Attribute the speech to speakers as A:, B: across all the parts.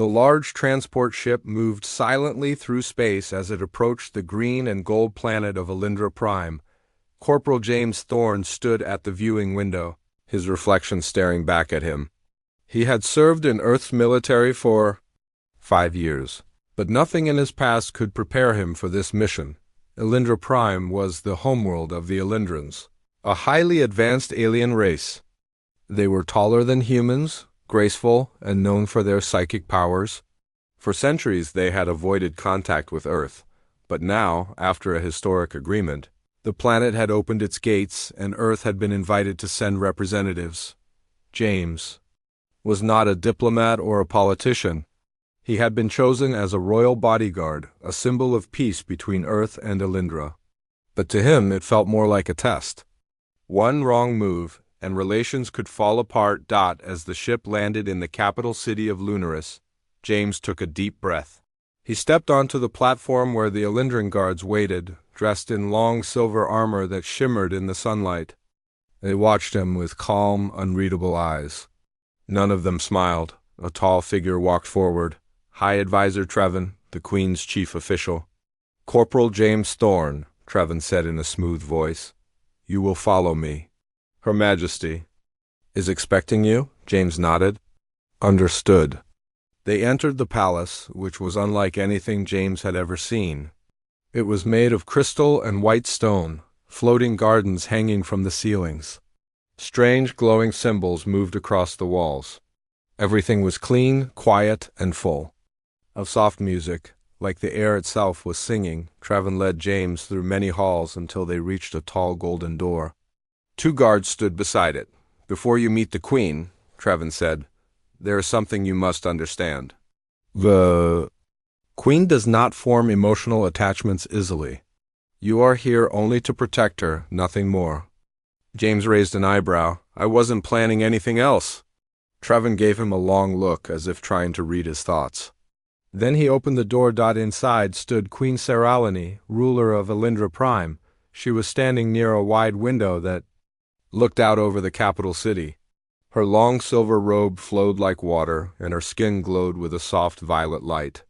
A: The large transport ship moved silently through space as it approached the green and gold planet of Alindra Prime. Corporal James Thorne stood at the viewing window, his reflection staring back at him. He had served in Earth's military for 5 years, but nothing in his past could prepare him for this mission. Alindra Prime was the homeworld of the Alindrans, a highly advanced alien race. They were taller than humans, graceful, and known for their psychic powers. For centuries they had avoided contact with Earth, but now, after a historic agreement, the planet had opened its gates and Earth had been invited to send representatives. James was not a diplomat or a politician. He had been chosen as a royal bodyguard, a symbol of peace between Earth and Alindra. But to him it felt more like a test. One wrong move, and relations could fall apart. As the ship landed in the capital city of Lunaris, James took a deep breath. He stepped onto the platform where the Alindran guards waited, dressed in long silver armor that shimmered in the sunlight. They watched him with calm, unreadable eyes. None of them smiled. A tall figure walked forward. High Advisor Trevin, the Queen's chief official. "Corporal James Thorne," Trevin said in a smooth voice. "You will follow me. Her Majesty is expecting you," James nodded. "Understood." They entered the palace, which was unlike anything James had ever seen. It was made of crystal and white stone, floating gardens hanging from the ceilings. Strange glowing symbols moved across the walls. Everything was clean, quiet, and full of soft music, like the air itself was singing. Trevin led James through many halls until they reached a tall golden door. 2 guards stood beside it. "Before you meet the Queen," Trevin said, "there is something you must understand. The Queen does not form emotional attachments easily. You are here only to protect her, nothing more." James raised an eyebrow. "I wasn't planning anything else." Trevin gave him a long look, as if trying to read his thoughts. Then he opened the door. Inside stood Queen Seralini, ruler of Alindra Prime. She was standing near a wide window that looked out over the capital city. Her long silver robe flowed like water, and her skin glowed with a soft violet light.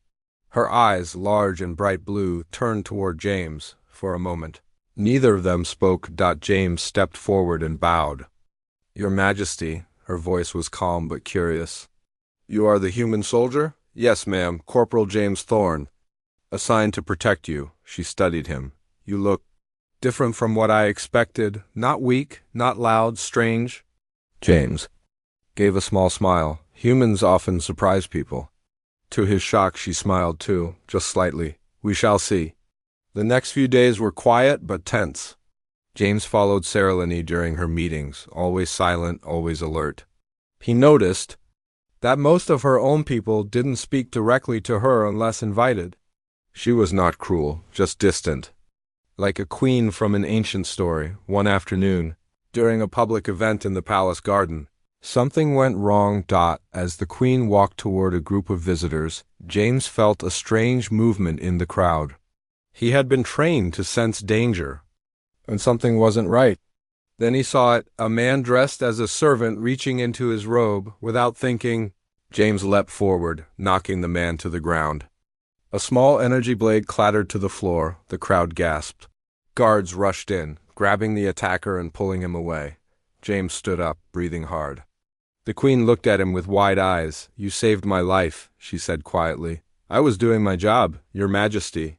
A: Her eyes, large and bright blue, turned toward James for a moment. Neither of them spoke. James stepped forward and bowed. "Your Majesty," her voice was calm but curious. "You are the human soldier?" "Yes, ma'am, Corporal James Thorne. Assigned to protect you." She studied him. "You look different from what I expected. Not weak, not loud, strange." James gave a small smile. Humans often surprise people. To his shock, she smiled too, just slightly. "We shall see." The next few days were quiet but tense. James followed Seralini during her meetings, always silent, always alert. He noticed that most of her own people didn't speak directly to her unless invited. She was not cruel, just distant. Like a queen from an ancient story. One afternoon, during a public event in the palace garden, something went wrong. As the queen walked toward a group of visitors, James felt a strange movement in the crowd. He had been trained to sense danger, and something wasn't right. Then he saw it, a man dressed as a servant reaching into his robe. Without thinking, James leapt forward, knocking the man to the ground. A small energy blade clattered to the floor. The crowd gasped. Guards rushed in, grabbing the attacker and pulling him away. James stood up, breathing hard. The Queen looked at him with wide eyes. "You saved my life," she said quietly. "I was doing my job, Your Majesty."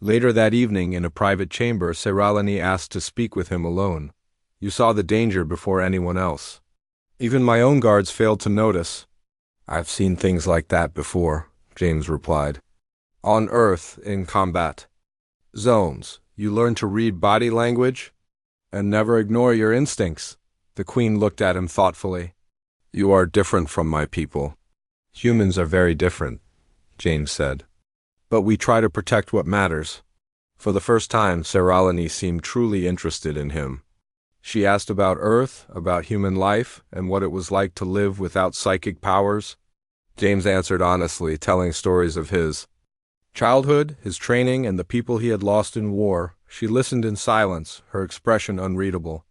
A: Later that evening, in a private chamber, Seralini asked to speak with him alone. "You saw the danger before anyone else. Even my own guards failed to notice." "I've seen things like that before," James replied. "On Earth, in combat zones, you learn to read body language and never ignore your instincts." The Queen looked at him thoughtfully. "You are different from my people." "Humans are very different," James said. "But we try to protect what matters." For the first time, Seralini seemed truly interested in him. She asked about Earth, about human life, and what it was like to live without psychic powers. James answered honestly, telling stories of his childhood, his training, and the people he had lost in war. She listened in silence, her expression unreadable.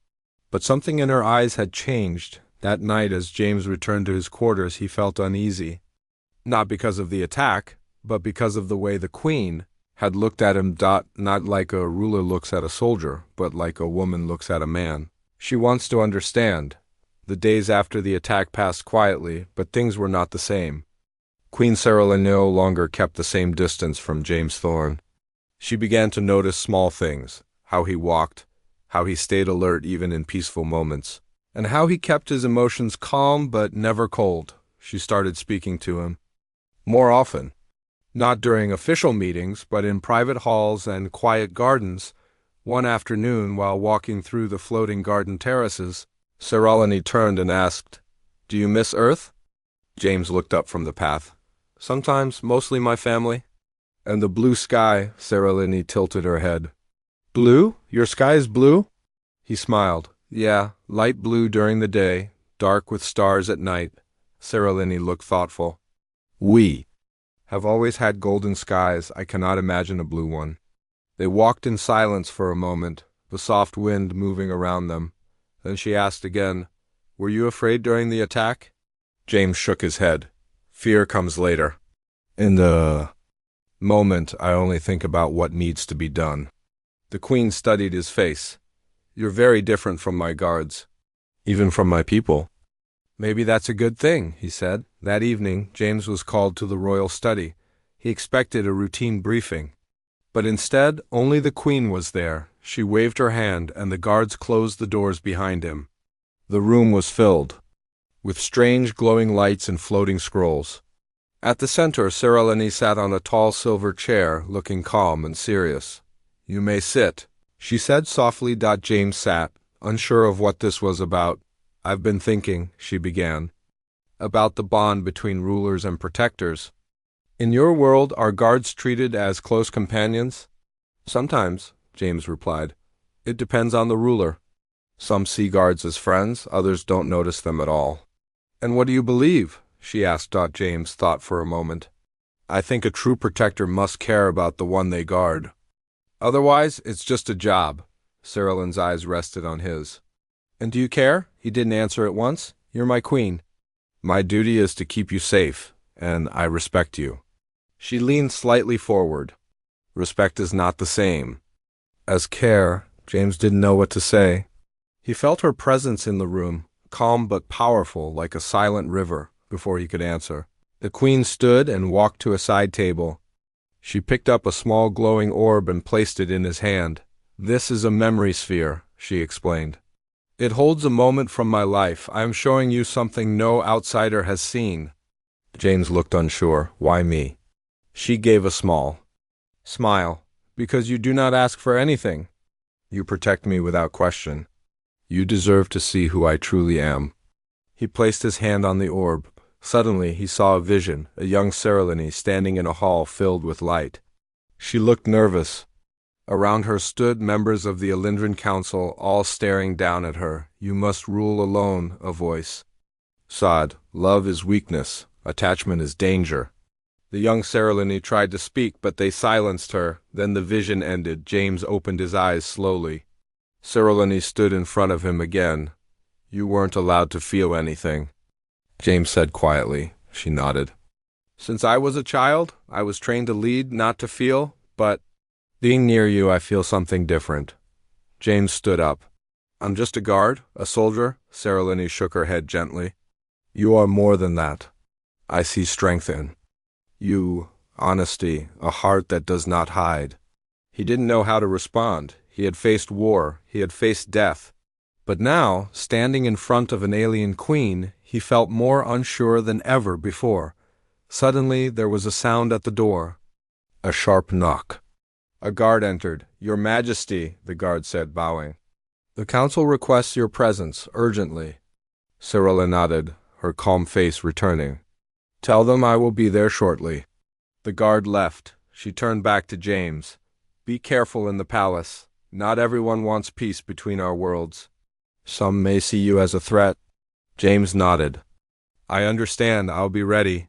A: But something in her eyes had changed. That night, as James returned to his quarters, he felt uneasy. Not because of the attack, but because of the way the queen had looked at him. Not like a ruler looks at a soldier, but like a woman looks at a man. She wants to understand. The days after the attack passed quietly, but things were not the same. Queen Cerylene no longer kept the same distance from James Thorne. She began to notice small things, how he walked, how he stayed alert even in peaceful moments, and how he kept his emotions calm but never cold. She started speaking to him more often. Not during official meetings, but in private halls and quiet gardens. One afternoon, while walking through the floating garden terraces, Cerylene turned and asked, "Do you miss Earth?" James looked up from the path. "Sometimes, mostly my family." "And the blue sky," Cerylene tilted her head. "Blue? Your sky is blue?" He smiled. "Yeah, light blue during the day, dark with stars at night." Cerylene looked thoughtful. "We have always had golden skies. I cannot imagine a blue one." They walked in silence for a moment, the soft wind moving around them. Then she asked again, "Were you afraid during the attack?" James shook his head. "Fear comes later. In the moment, I only think about what needs to be done." The queen studied his face. "You're very different from my guards, even from my people." "Maybe that's a good thing," he said. That evening, James was called to the royal study. He expected a routine briefing. But instead, only the queen was there. She waved her hand, and the guards closed the doors behind him. The room was filled with strange glowing lights and floating scrolls. At the center, Cerylene sat on a tall silver chair, looking calm and serious. "You may sit," she said softly. James sat, unsure of what this was about. "I've been thinking," she began, "about the bond between rulers and protectors. In your world, are guards treated as close companions?" "Sometimes," James replied. "It depends on the ruler. Some see guards as friends, others don't notice them at all." "And what do you believe?" she asked. James thought for a moment. "I think a true protector must care about the one they guard. Otherwise, it's just a job." Cerylene's eyes rested on his. "And do you care?" He didn't answer at once. "You're my queen. My duty is to keep you safe, and I respect you." She leaned slightly forward. "Respect is not the same as care." James didn't know what to say. He felt her presence in the room, calm but powerful, like a silent river, before he could answer. The queen stood and walked to a side table. She picked up a small glowing orb and placed it in his hand. "This is a memory sphere," she explained. "It holds a moment from my life. I am showing you something no outsider has seen." James looked unsure. "Why me?" She gave a small smile. "Because you do not ask for anything. You protect me without question. You deserve to see who I truly am." He placed his hand on the orb. Suddenly he saw a vision, a young Cerylene standing in a hall filled with light. She looked nervous. Around her stood members of the Elendran Council, all staring down at her. "You must rule alone," a voice said. "Love is weakness. Attachment is danger." The young Cerylene tried to speak, but they silenced her. Then the vision ended. James opened his eyes slowly. Cerylene stood in front of him again. "You weren't allowed to feel anything," James said quietly. She nodded. "Since I was a child, I was trained to lead, not to feel, but being near you, I feel something different." James stood up. "I'm just a guard, a soldier." Cerylene shook her head gently. "You are more than that. I see strength in you, honesty, a heart that does not hide." He didn't know how to respond. He had faced war, he had faced death. But now, standing in front of an alien queen, he felt more unsure than ever before. Suddenly, there was a sound at the door. A sharp knock. A guard entered. "Your Majesty," the guard said, bowing. "The council requests your presence, urgently." Cerylene nodded, her calm face returning. "Tell them I will be there shortly." The guard left. She turned back to James. "Be careful in the palace. Not everyone wants peace between our worlds. Some may see you as a threat." James nodded. "I understand. I'll be ready."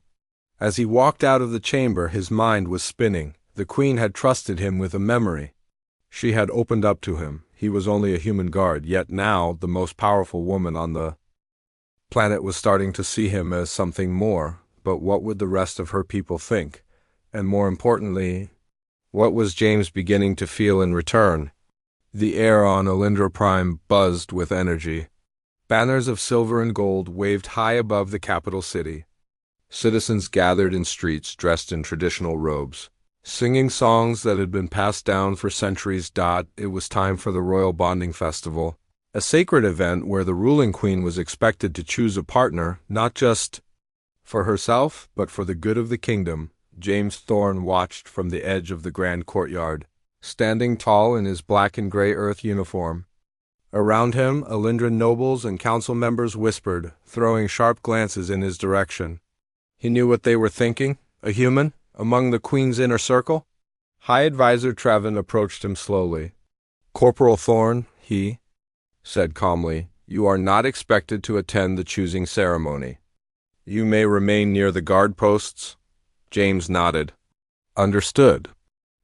A: As he walked out of the chamber, his mind was spinning. The queen had trusted him with a memory. She had opened up to him. He was only a human guard, yet now the most powerful woman on the planet was starting to see him as something more. but what would the rest of her people think? And more importantly, what was James beginning to feel in return? The air on Alindra Prime buzzed with energy. Banners of silver and gold waved high above the capital city. Citizens gathered in streets dressed in traditional robes, singing songs that had been passed down for centuries. It was time for the Royal Bonding Festival, a sacred event where the ruling queen was expected to choose a partner, not just for herself, but for the good of the kingdom. James Thorne watched from the edge of the grand courtyard, standing tall in his black and gray earth uniform. Around him, Alindran nobles and council members whispered, throwing sharp glances in his direction. He knew what they were thinking. A human, among the Queen's inner circle? High Advisor Trevin approached him slowly. Corporal Thorne, he said calmly, you are not expected to attend the choosing ceremony. You may remain near the guard posts. James nodded. Understood.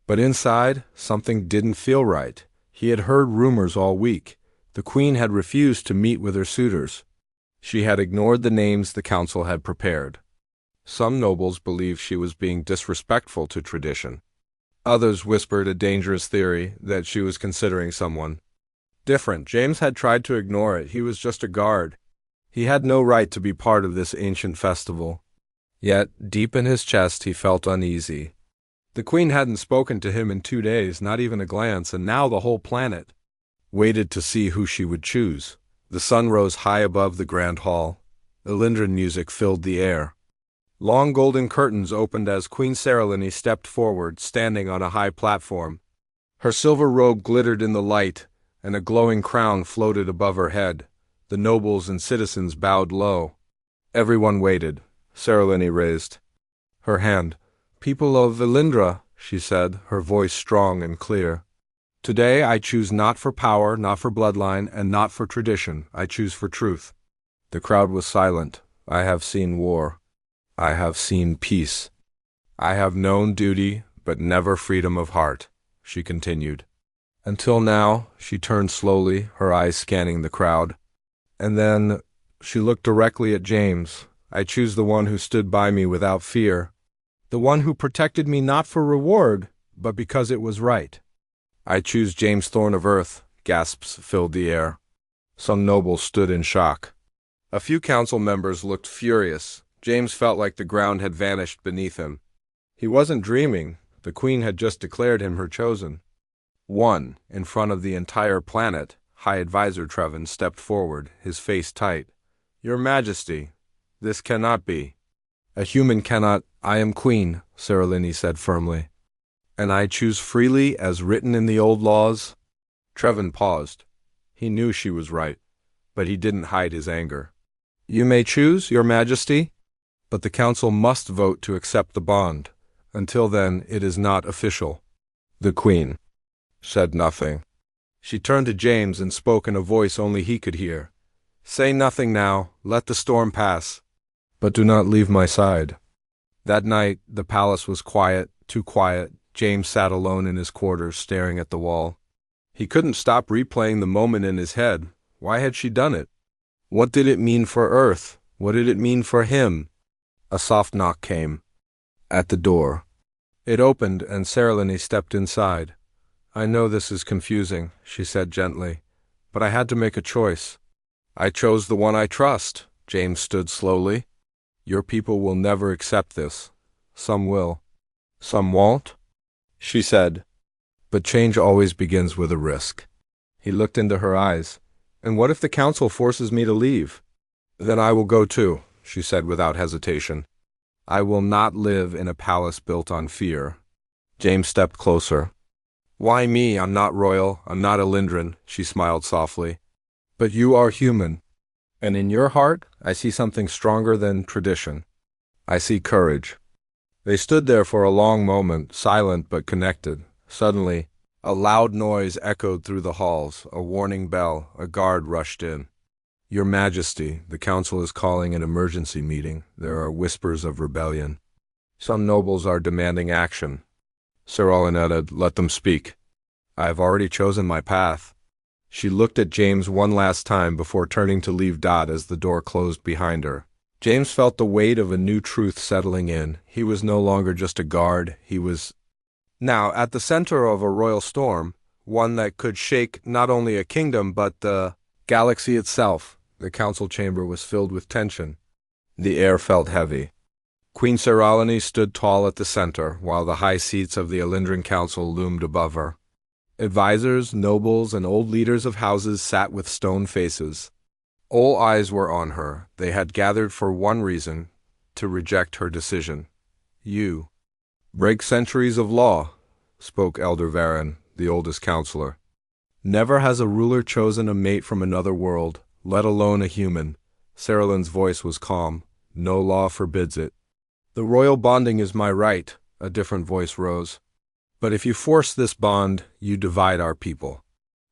A: But inside, something didn't feel right. He had heard rumors all week. The Queen had refused to meet with her suitors. She had ignored the names the council had prepared. Some nobles believed she was being disrespectful to tradition. Others whispered a dangerous theory that she was considering someone different. James had tried to ignore it. He was just a guard. He had no right to be part of this ancient festival. Yet, deep in his chest, he felt uneasy. The Queen hadn't spoken to him in 2 days, not even a glance, and now the whole planet waited to see who she would choose. The sun rose high above the grand hall. Alindran music filled the air. Long golden curtains opened as Queen Saralini stepped forward, standing on a high platform. Her silver robe glittered in the light, and a glowing crown floated above her head. The nobles and citizens bowed low. Everyone waited. Saralini raised her hand. People of Alindra, she said, her voice strong and clear. Today I choose not for power, not for bloodline, and not for tradition. I choose for truth. The crowd was silent. I have seen war. I have seen peace. I have known duty, but never freedom of heart, she continued. Until now, she turned slowly, her eyes scanning the crowd. And then she looked directly at James. I choose the one who stood by me without fear. The one who protected me not for reward, but because it was right. I choose James Thorne of Earth. Gasps filled the air. Some nobles stood in shock. A few council members looked furious. James felt like the ground had vanished beneath him. He wasn't dreaming. The Queen had just declared him her chosen one. In front of the entire planet, High Advisor Trevin stepped forward, his face tight. Your Majesty, this cannot be. A human cannot. I am Queen, Saralini said firmly. And I choose freely as written in the old laws. Trevin paused. He knew she was right, but he didn't hide his anger. You may choose, Your Majesty, but the council must vote to accept the bond. Until then, it is not official. The Queen said nothing. She turned to James and spoke in a voice only he could hear. Say nothing now, let the storm pass. But do not leave my side. That night, the palace was quiet, too quiet. James sat alone in his quarters, staring at the wall. He couldn't stop replaying the moment in his head. Why had she done it? What did it mean for Earth? What did it mean for him? A soft knock came at the door. It opened, and Saralini stepped inside. I know this is confusing, she said gently, but I had to make a choice. I chose the one I trust. James stood slowly. Your people will never accept this. Some will. Some won't, she said. But change always begins with a risk. He looked into her eyes. And what if the council forces me to leave? Then I will go too, she said without hesitation. I will not live in a palace built on fear. James stepped closer. Why me? I'm not royal. I'm not Alindran, she smiled softly. But you are human. And in your heart, I see something stronger than tradition. I see courage. They stood there for a long moment, silent but connected. Suddenly, a loud noise echoed through the halls, a warning bell. A guard rushed in. Your Majesty, the council is calling an emergency meeting. There are whispers of rebellion. Some nobles are demanding action. Saralini, let them speak. I have already chosen my path. She looked at James one last time before turning to leave as the door closed behind her. James felt the weight of a new truth settling in. He was no longer just a guard, he was now at the center of a royal storm, one that could shake not only a kingdom but the galaxy itself. The council chamber was filled with tension. The air felt heavy. Queen Seralini stood tall at the center, while the high seats of the Elendran Council loomed above her. Advisors, nobles, and old leaders of houses sat with stone faces. All eyes were on her. They had gathered for one reason, to reject her decision. You break centuries of law, spoke Elder Varen, the oldest counselor. Never has a ruler chosen a mate from another world, let alone a human. Saralin's voice was calm. No law forbids it. The royal bonding is my right, a different voice rose. But if you force this bond, you divide our people.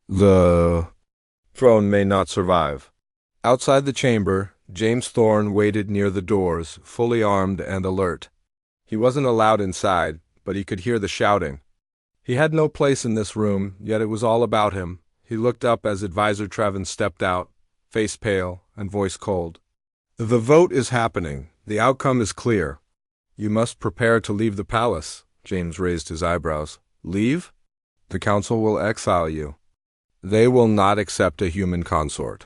A: The throne may not survive. Outside the chamber, James Thorne waited near the doors, fully armed and alert. He wasn't allowed inside, but he could hear the shouting. He had no place in this room, yet it was all about him. He looked up as Advisor Trevin stepped out, face pale and voice cold. The vote is happening. The outcome is clear. You must prepare to leave the palace. James raised his eyebrows. Leave? The council will exile you. They will not accept a human consort.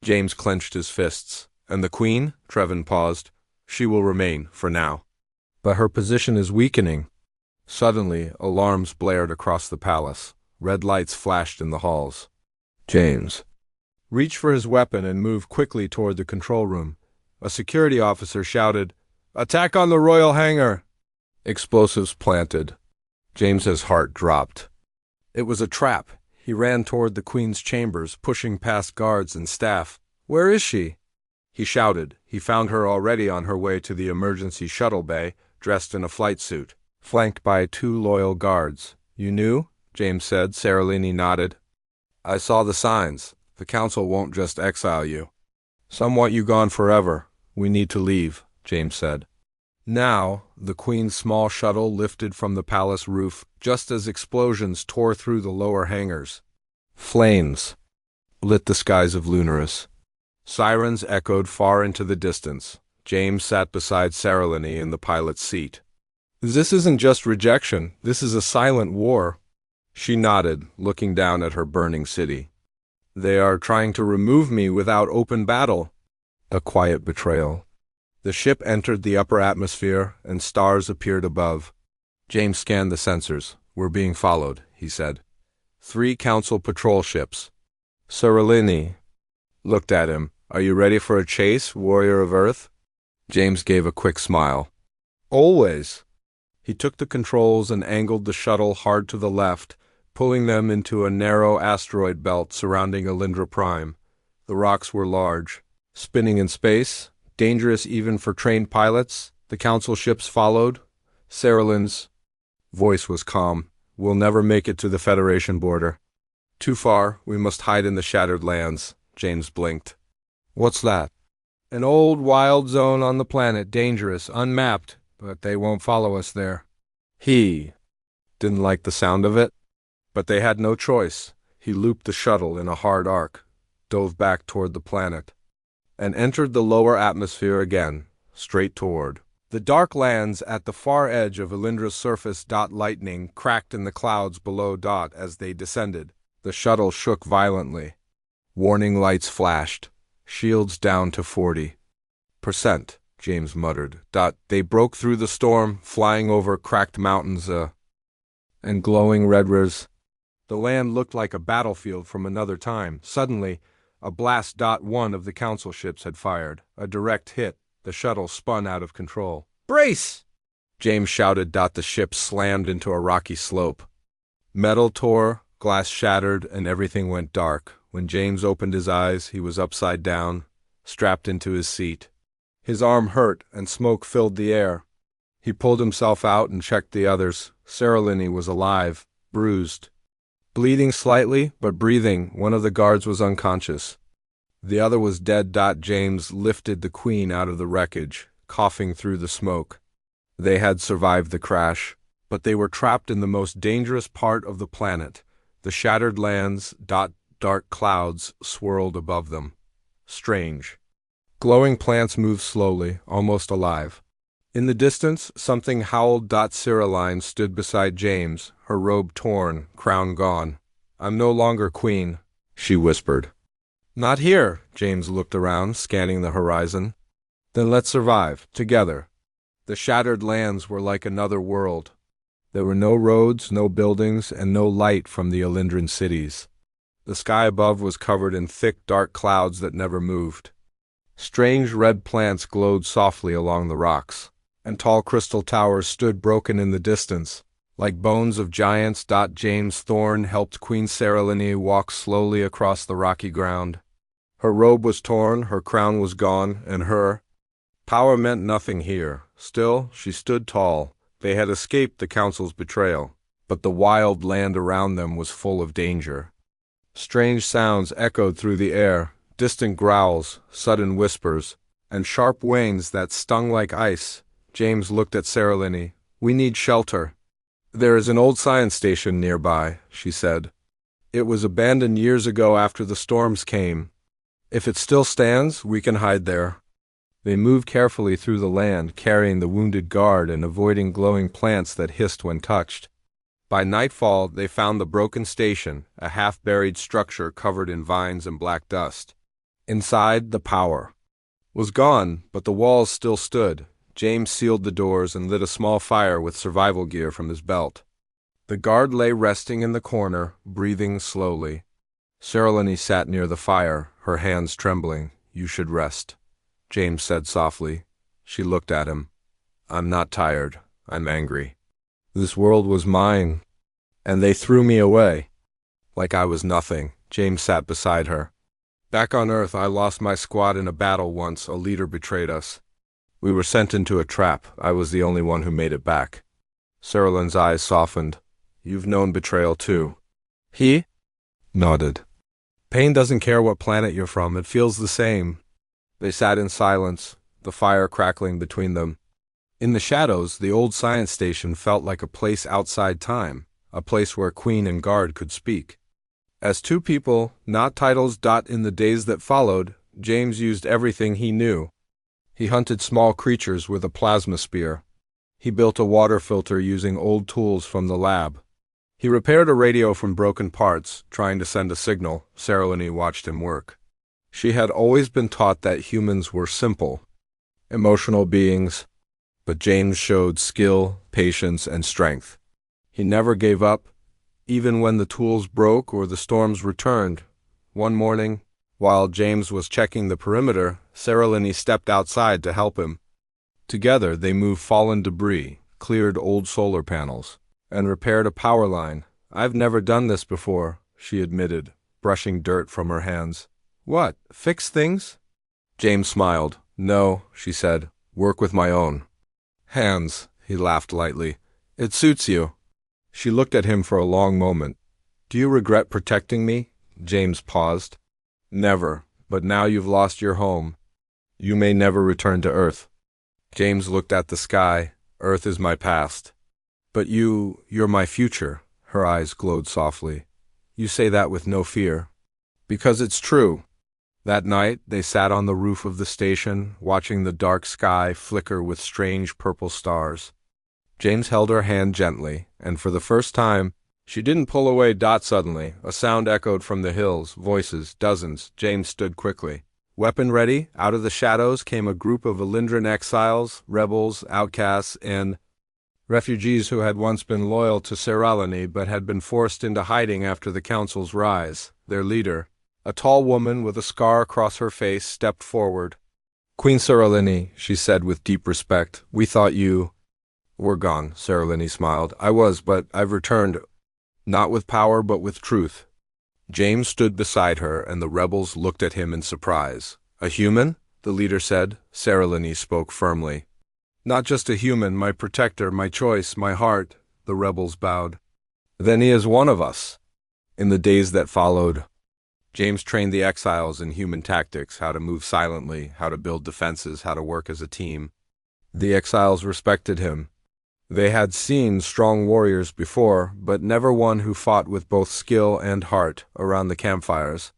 A: James clenched his fists. And the queen? Trevin paused. She will remain, for now. But her position is weakening. Suddenly, alarms blared across the palace. Red lights flashed in the halls. James reached for his weapon and moved quickly toward the control room. A security officer shouted, "Attack on the royal hangar!" Explosives planted. James's heart dropped. It was a trap. He ran toward the queen's chambers, pushing past guards and staff. "Where is she?" He shouted. He found her already on her way to the emergency shuttle bay, dressed in a flight suit, flanked by 2 loyal guards. "You knew?" James said. Seralini nodded. "I saw the signs. The council won't just exile you. Some want you gone forever. We need to leave," James said. Now, the Queen's small shuttle lifted from the palace roof just as explosions tore through the lower hangars. Flames lit the skies of Lunaris. Sirens echoed far into the distance. James sat beside Seralini in the pilot's seat. "This isn't just rejection. This is a silent war." She nodded, looking down at her burning city. "They are trying to remove me without open battle." A quiet betrayal. The ship entered the upper atmosphere, and stars appeared above. James scanned the sensors. "We're being followed," he said. 3 council patrol ships. Seralini looked at him. "Are you ready for a chase, warrior of Earth?" James gave a quick smile. "Always." He took the controls and angled the shuttle hard to the left, pulling them into a narrow asteroid belt surrounding Elendra Prime. The rocks were large, spinning in space, dangerous even for trained pilots. The council ships followed. Saralin's voice was calm. "We'll never make it to the Federation border. Too far. We must hide in the Shattered Lands." James blinked. "What's that?" "An old wild zone on the planet, dangerous, unmapped, but they won't follow us there." He didn't like the sound of it, but they had no choice. He looped the shuttle in a hard arc, dove back toward the planet, and entered the lower atmosphere again, straight toward the dark lands at the far edge of Elendra's surface. Lightning cracked in the clouds below. As they descended, the shuttle shook violently. Warning lights flashed. Shields down to 40%, James muttered. They broke through the storm, flying over cracked mountains and glowing red rivers. The land looked like a battlefield from another time. Suddenly, a blast. One of the council ships had fired. A direct hit. The shuttle spun out of control. "Brace!" James shouted. The ship slammed into a rocky slope. Metal tore, glass shattered, and everything went dark. When James opened his eyes, he was upside down, strapped into his seat. His arm hurt, and smoke filled the air. He pulled himself out and checked the others. Seralini was alive, bruised, bleeding slightly, but breathing. One of the guards was unconscious. The other was dead. James lifted the Queen out of the wreckage, coughing through the smoke. They had survived the crash, but they were trapped in the most dangerous part of the planet. The Shattered Lands. Dark clouds swirled above them. Strange. Glowing plants moved slowly, almost alive. In the distance, something howled. Cyriline stood beside James, her robe torn, crown gone. "I'm no longer queen," she whispered. "Not here," James looked around, scanning the horizon. "Then let's survive, together." The shattered lands were like another world. There were no roads, no buildings, and no light from the Alindran cities. The sky above was covered in thick, dark clouds that never moved. Strange red plants glowed softly along the rocks, and tall crystal towers stood broken in the distance, like bones of giants. James Thorne helped Queen Saraline walk slowly across the rocky ground. Her robe was torn, her crown was gone, and her power meant nothing here. Still, she stood tall. They had escaped the council's betrayal, but the wild land around them was full of danger. Strange sounds echoed through the air, distant growls, sudden whispers, and sharp whines that stung like ice. James looked at Saraline. "We need shelter." "There is an old science station nearby," she said. "It was abandoned years ago after the storms came. If it still stands, we can hide there." They moved carefully through the land, carrying the wounded guard and avoiding glowing plants that hissed when touched. By nightfall, they found the broken station, a half-buried structure covered in vines and black dust. Inside, the power was gone, but the walls still stood. James sealed the doors and lit a small fire with survival gear from his belt. The guard lay resting in the corner, breathing slowly. Saraline sat near the fire, her hands trembling. "You should rest," James said softly. She looked at him. "I'm not tired. I'm angry. This world was mine, and they threw me away. Like I was nothing." James sat beside her. "Back on Earth, I lost my squad in a battle once. A leader betrayed us. We were sent into a trap. I was the only one who made it back." Saraline's eyes softened. "You've known betrayal too." He nodded. "Pain doesn't care what planet you're from. It feels the same." They sat in silence, the fire crackling between them. In the shadows, the old science station felt like a place outside time, a place where Queen and Guard could speak. As two people, not titles. In the days that followed, James used everything he knew. He hunted small creatures with a plasma spear. He built a water filter using old tools from the lab. He repaired a radio from broken parts, trying to send a signal. Saraline watched him work. She had always been taught that humans were simple, emotional beings, but James showed skill, patience, and strength. He never gave up, even when the tools broke or the storms returned. One morning, while James was checking the perimeter, Saraline stepped outside to help him. Together, they moved fallen debris, cleared old solar panels, and repaired a power line. "I've never done this before," she admitted, brushing dirt from her hands. "What, fix things?" James smiled. "No," she said, "work with my own hands." He laughed lightly. "It suits you." She looked at him for a long moment. "Do you regret protecting me?" James paused. "Never, but now you've lost your home. You may never return to Earth." James looked at the sky. "Earth is my past. But you're my future." Her eyes glowed softly. "You say that with no fear." "Because it's true." That night, they sat on the roof of the station, watching the dark sky flicker with strange purple stars. James held her hand gently, and for the first time, she didn't pull away. Suddenly, a sound echoed from the hills, voices, dozens. James stood quickly. Weapon ready, out of the shadows came a group of Alindran exiles, rebels, outcasts, and refugees who had once been loyal to Saraline but had been forced into hiding after the council's rise. Their leader, a tall woman with a scar across her face, stepped forward. "Queen Saraline," she said with deep respect, "we thought you were gone." Saraline smiled. "I was, but I've returned, not with power but with truth." James stood beside her, and the rebels looked at him in surprise. "A human?" the leader said. Saraline spoke firmly. "Not just a human, my protector, my choice, my heart." The rebels bowed. "Then he is one of us." In the days that followed, James trained the exiles in human tactics, how to move silently, how to build defenses, how to work as a team. The exiles respected him. They had seen strong warriors before, but never one who fought with both skill and heart around the campfires.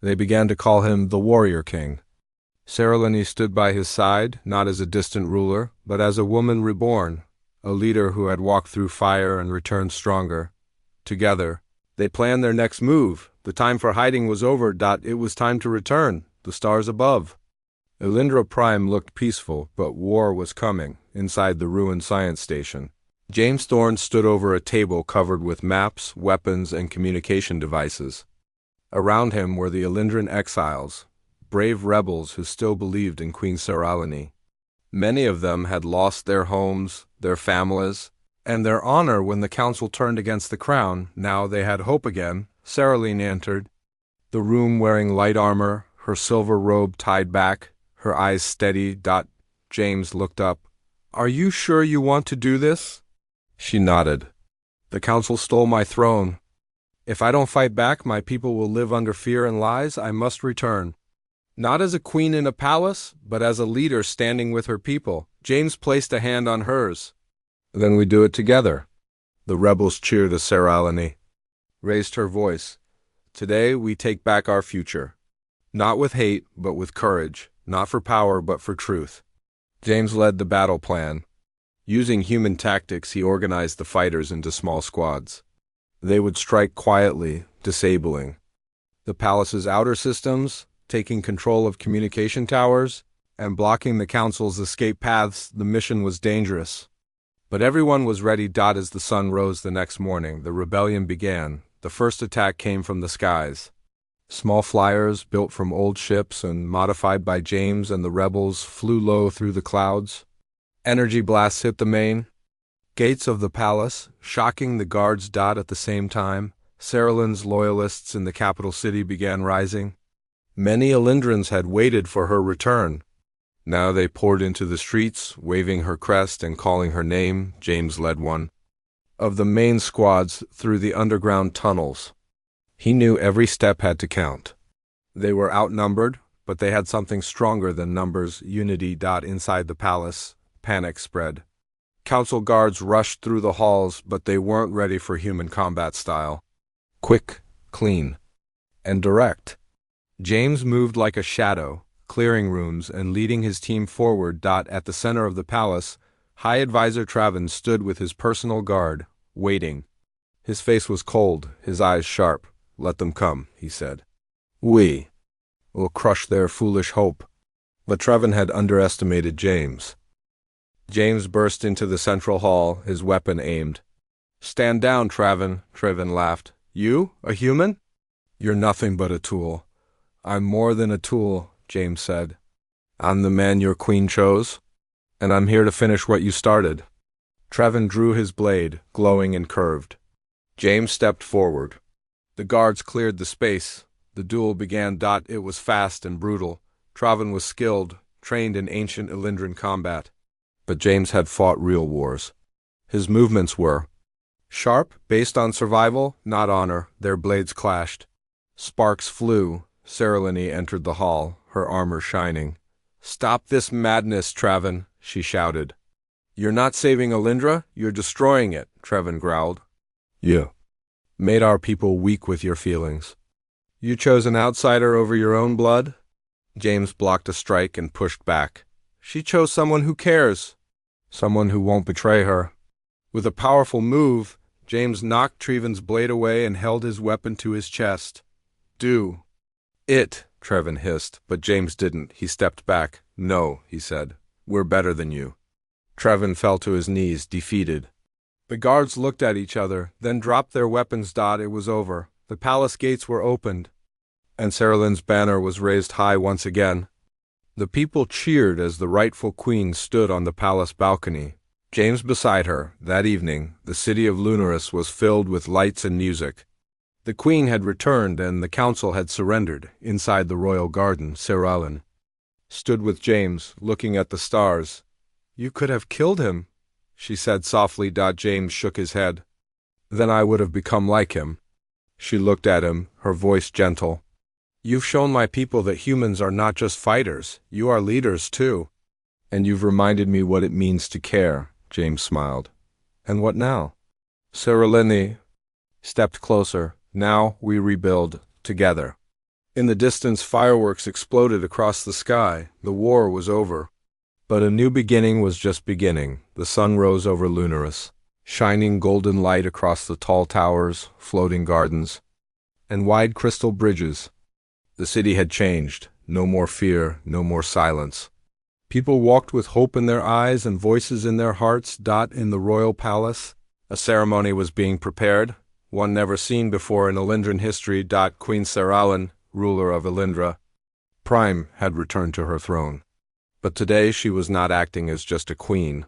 A: They began to call him the Warrior King. Seralini stood by his side, not as a distant ruler, but as a woman reborn, a leader who had walked through fire and returned stronger. Together, they planned their next move. The time for hiding was over. It was time to return, the stars above. Elindra Prime looked peaceful, but war was coming, inside the ruined science station. James Thorne stood over a table covered with maps, weapons, and communication devices. Around him were the Elindran exiles, brave rebels who still believed in Queen Seralini. Many of them had lost their homes, their families, and their honor when the council turned against the crown. Now they had hope again. Seralini entered, the room wearing light armor, her silver robe tied back, her eyes steady. James looked up. "Are you sure you want to do this?" She nodded. "The council stole my throne. If I don't fight back, my people will live under fear and lies. I must return. Not as a queen in a palace, but as a leader standing with her people." James placed a hand on hers. "Then we do it together." The rebels cheered as Seralini raised her voice. "Today we take back our future. Not with hate, but with courage. Not for power, but for truth." James led the battle plan. Using human tactics, he organized the fighters into small squads. They would strike quietly, disabling the palace's outer systems, taking control of communication towers, and blocking the council's escape paths. The mission was dangerous, but everyone was ready. As the sun rose the next morning, the rebellion began. The first attack came from the skies. Small flyers, built from old ships and modified by James and the rebels, flew low through the clouds. Energy blasts hit the main gates of the palace, shocking the guards. At the same time, Saralin's loyalists in the capital city began rising. Many Elindrans had waited for her return. Now they poured into the streets, waving her crest and calling her name. James led one of the main squads through the underground tunnels. He knew every step had to count. They were outnumbered, but they had something stronger than numbers: unity. Inside the palace, panic spread. Council guards rushed through the halls, but they weren't ready for human combat style. Quick, clean, and direct. James moved like a shadow, clearing rooms and leading his team forward. At the center of the palace, High Advisor Traven stood with his personal guard, waiting. His face was cold, his eyes sharp. "Let them come," he said. "We will crush their foolish hope." But Traven had underestimated James. James burst into the central hall, his weapon aimed. "Stand down, Traven," Traven laughed. "You, a human? You're nothing but a tool." "I'm more than a tool," James said. "I'm the man your queen chose, and I'm here to finish what you started." Traven drew his blade, glowing and curved. James stepped forward. The guards cleared the space. The duel began. It was fast and brutal. Traven was skilled, trained in ancient Elindran combat. But James had fought real wars. His movements were sharp, based on survival, not honor. Their blades clashed. Sparks flew. Seralini entered the hall, her armor shining. "Stop this madness, Traven," she shouted. "You're not saving Elindra, you're destroying it," Traven growled. "You made our people weak with your feelings. You chose an outsider over your own blood?" James blocked a strike and pushed back. "She chose someone who cares. Someone who won't betray her." With a powerful move, James knocked Traven's blade away and held his weapon to his chest. "Do it," Traven hissed, but James didn't. He stepped back. "No," he said. "We're better than you." Traven fell to his knees, defeated. The guards looked at each other, then dropped their weapons. It was over. The palace gates were opened, and Saralin's banner was raised high once again. The people cheered as the rightful queen stood on the palace balcony, James beside her. That evening, the city of Lunaris was filled with lights and music. The queen had returned and the council had surrendered. Inside the royal garden, Seralin stood with James, looking at the stars. "You could have killed him," she said softly. James shook his head. "Then I would have become like him." She looked at him, her voice gentle. "You've shown my people that humans are not just fighters, you are leaders too." "And you've reminded me what it means to care," James smiled. "And what now?" Seralini stepped closer. "Now we rebuild together." In the distance, fireworks exploded across the sky. The war was over. But a new beginning was just beginning. The sun rose over Lunaris, shining golden light across the tall towers, floating gardens, and wide crystal bridges. The city had changed. No more fear, no more silence. People walked with hope in their eyes and voices in their hearts. In the royal palace, a ceremony was being prepared, one never seen before in Elindran history. Queen Saralan, ruler of Elindra Prime, had returned to her throne. But today she was not acting as just a queen.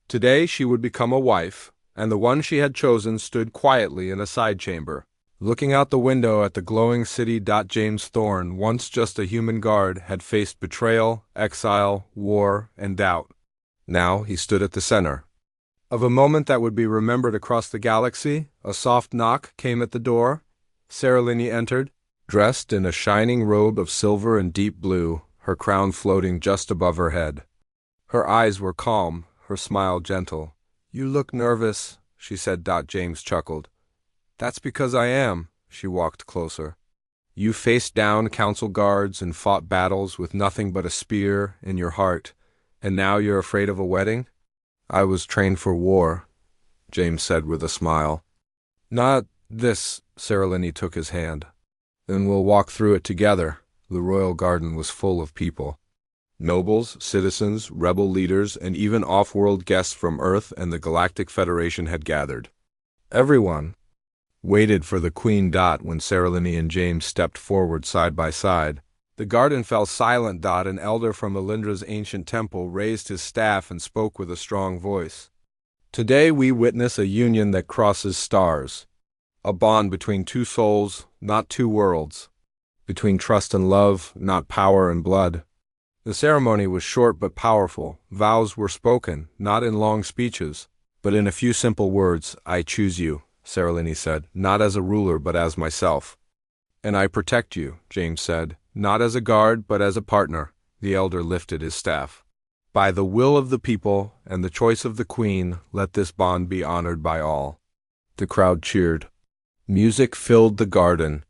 A: Today she would become a wife, and the one she had chosen stood quietly in a side chamber, looking out the window at the glowing city. James Thorne, once just a human guard, had faced betrayal, exile, war, and doubt. Now he stood at the center of a moment that would be remembered across the galaxy. A soft knock came at the door. Saralini entered, dressed in a shining robe of silver and deep blue, her crown floating just above her head. Her eyes were calm, her smile gentle. "You look nervous," she said. James chuckled. "That's because I am." She walked closer. "You faced down council guards and fought battles with nothing but a spear in your heart, and now you're afraid of a wedding?" "I was trained for war," James said with a smile. "Not this," Saralini took his hand. "Then we'll walk through it together." The royal garden was full of people. Nobles, citizens, rebel leaders, and even off-world guests from Earth and the Galactic Federation had gathered. Everyone waited for the Queen. When Saralini and James stepped forward side by side, the garden fell silent. An elder from Elindra's ancient temple raised his staff and spoke with a strong voice. "Today we witness a union that crosses stars, a bond between two souls, not two worlds, between trust and love, not power and blood." The ceremony was short but powerful. Vows were spoken, not in long speeches, but in a few simple words. "I choose you," Saralini said, "not as a ruler but as myself." "And I protect you," James said, "not as a guard but as a partner." The elder lifted his staff. "By the will of the people and the choice of the Queen, let this bond be honored by all." The crowd cheered. Music filled the garden.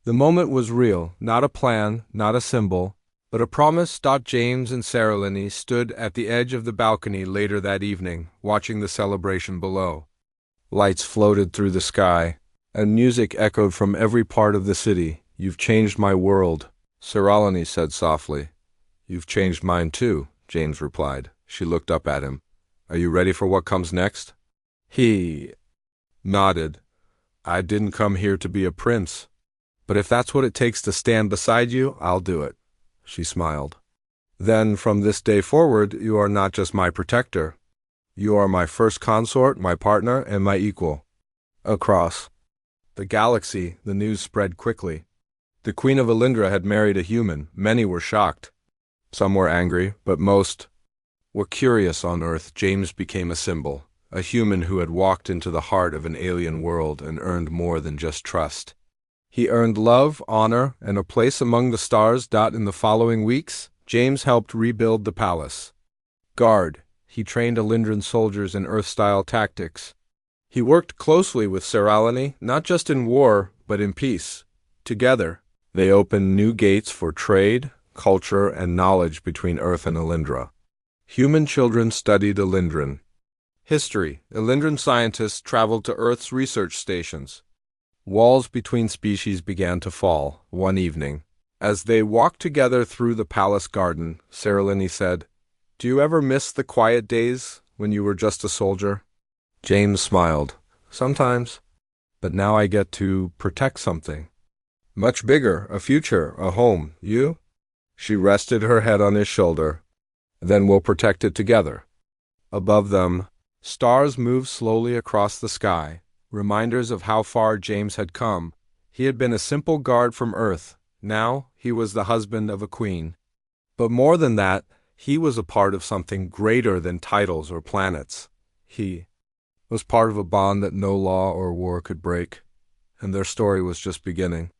A: The moment was real, not a plan, not a symbol, but a promise. James and Saralini stood at the edge of the balcony later that evening, watching the celebration below. Lights floated through the sky, and music echoed from every part of the city. "You've changed my world," Saralini said softly. "You've changed mine too," James replied. She looked up at him. "Are you ready for what comes next?" He nodded. "I didn't come here to be a prince, but if that's what it takes to stand beside you, I'll do it." She smiled. "Then from this day forward, you are not just my protector. You are my first consort, my partner, and my equal." Across the galaxy, the news spread quickly. The Queen of Elindra had married a human. Many were shocked. Some were angry, but most were curious. On Earth, James became a symbol, a human who had walked into the heart of an alien world and earned more than just trust. He earned love, honor, and a place among the stars. In the following weeks, James helped rebuild the palace. Guard, he trained Elindran soldiers in Earth-style tactics. He worked closely with Saralini, not just in war, but in peace. Together, they opened new gates for trade, culture, and knowledge between Earth and Elindra. Human children studied Elindran history. Elindran scientists traveled to Earth's research stations. Walls between species began to fall. One evening, as they walked together through the palace garden, Saralini said, "Do you ever miss the quiet days when you were just a soldier?" James smiled. "Sometimes. But now I get to protect something much bigger, a future, a home. You?" She rested her head on his shoulder. "Then we'll protect it together." Above them, stars moved slowly across the sky, reminders of how far James had come. He had been a simple guard from Earth. Now he was the husband of a queen. But more than that, he was a part of something greater than titles or planets. He was part of a bond that no law or war could break, and their story was just beginning.